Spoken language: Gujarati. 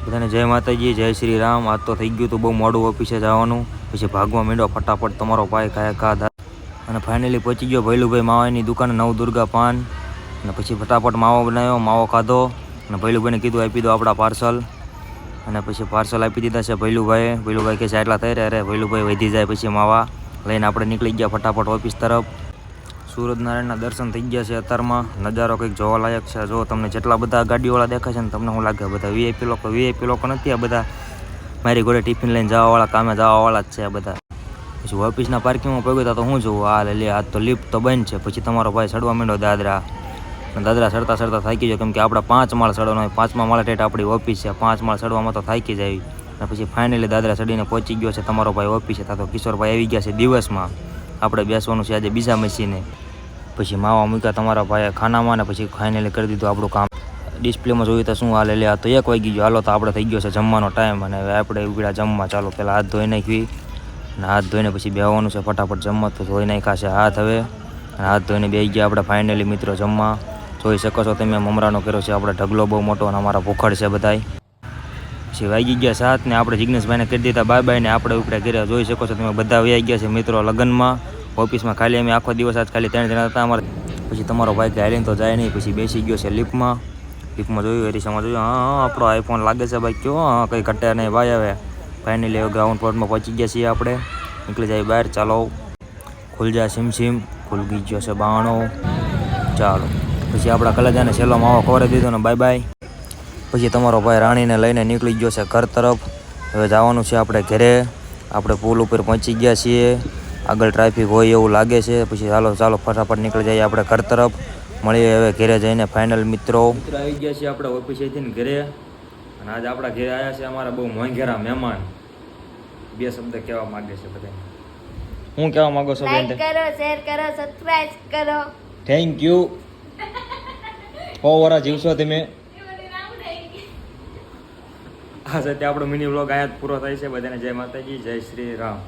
બધાને જય માતાજી, જય શ્રી રામ. આજ તો થઈ ગયું તો બહુ મોડું ઓફિસે જવાનું, પછી ભાગવા માંડ્યો ફટાફટ તમારો ભાઈ કાયા અને ફાઇનલી પહોંચી ગયો ભૈલુભાઈ માવાની દુકાને નવદુર્ગા પાન. અને પછી ફટાફટ માવો બનાવ્યો, માવો ખાધો અને ભૈલુભાઈને કીધું આપી દો આપણા પાર્સલ. અને પછી પાર્સલ આપી દીધા છે ભૈલુભાઈ કે છે એટલા થઈ રહ્યા. ભૈલુભાઈ વધી જાય પછી માવા લઈને આપણે નીકળી ગયા ફટાફટ ઓફિસ તરફ. સૂરજનારાયણના દર્શન થઈ ગયા છે અત્યારમાં. નજારો કંઈક જોવાલાયક છે. જો તમને જેટલા બધા ગાડીવાળા દેખાય છે ને તમને શું લાગે બધા વીઆઈપી લોકો નથી. આ બધા મારી ઘોડે ટિફિન લઈને જવાવાળા, કામે જવાવાળા જ છે આ બધા. પછી ઓફિસના પાર્કિંગમાં પગ્યો તો હું જોઉં આ લે આજ તો લિફ્ટ તો બંધ છે. પછી તમારો ભાઈ ચડવા માંડ્યો દાદરા ચડતા થાકી ગયો, કેમ કે આપણે 5 માળ ચડવાનો હોય. 5મા માળે ઠેઠ આપણી ઓફિસ છે. 5 માળ ચડવામાં તો થાકી જાય. અને પછી ફાઇનલી દાદરા ચડીને પહોંચી ગયો છે તમારો ભાઈ ઓફિસે. તો કિશોરભાઈ આવી ગયા છે દિવસમાં. આપણે બેસવાનું છે આજે બીજા મશીને. પછી માવા મૂક્યા તમારા ભાઈએ ખાનામાં ને પછી ફાઇનલી કરી દીધું આપણું કામ. ડિસ્પ્લેમાં જોયું તો શું હાલે લે આ તો 1 વાગી ગયો. હાલો તો આપણે થઈ ગયો છે જમવાનો ટાઈમ અને હવે આપણે ઉભીડા જમવા. ચાલો પહેલાં હાથ ધોઈ નાખવી અને હાથ ધોઈને પછી બેહવાનું છે ફટાફટ જમવા. તો ધોઈ નાખ્યા છે હાથ હવે અને હાથ ધોઈને બેસી ગયા આપણે ફાઇનલી મિત્રો જમવા. જોઈ શકો છો તમે મમરાનો કર્યો છે આપણે ઢગલો બહુ મોટો અને અમારા ભૂખડ છે બધાય. પછી વાગી ગયા 7 ને આપણે જિગ્નેશભાઈને કરી દીધા બાય બાય ને આપણે ઉપડે ઘરે. જોઈ શકો છો તમે બધા વહી ગયા છે મિત્રો લગ્નમાં. ઓફિસમાં ખાલી અમે આખો દિવસ આજ ખાલી 3 જણા હતા અમારે. પછી તમારો ભાઈ કે હાલીને તો જાય નહીં. પછી બેસી ગયો છે લિફ્ટમાં જોયું એરિસામાં જોયું. હા આપણો આઈફોન લાગે છે ભાઈ. કયો હા કંઈ ઘટે નહીં ભાઈ. હવે ફાઇનલી હવે ગ્રાઉન્ડ ફ્લોરમાં પહોંચી ગયા છીએ આપણે. નીકળી જાય બહાર. ચાલો ખુલ જાય સિમ ખુલગી ગયો છે બાણો. ચાલો પછી આપણા કલેજાને છેલ્લો માવો ખવડાવી દીધો ને બાય બાય. પછી તમારો ભાઈ રાણીને લઈને નીકળી ગયો છે ઘર તરફ. હવે જવાનું છે આપણે ઘરે. આપણે પુલ ઉપર પહોંચી ગયા છીએ. આગળ ટ્રાફિક હોય એવું લાગે છે. પછી ચાલો ફટાફટ નીકળી જઈએ આપણે ઘર તરફ. મળીએ હવે ઘરે જઈને ફાઇનલ મિત્રો આવી ગયા છીએ આપણે ઓફિસેથી ને ઘરે. અને આજે આપણા ઘરે આવ્યા છે અમારા બહુ મોંઘેરા મહેમાન. 2 શબ્દ કહેવા માંગે છે બધા. હું કહેવા માંગો છો બેન? લાઈક કરો, શેર કરો, સબસ્ક્રાઇબ કરો. Thank you. 100 વર્ષ જીવશો તમે. આ સાથે આપણો મિની વ્લોગ અહીંયા જ પૂરો થાય છે. બધાને જય માતાજી, જય શ્રી રામ.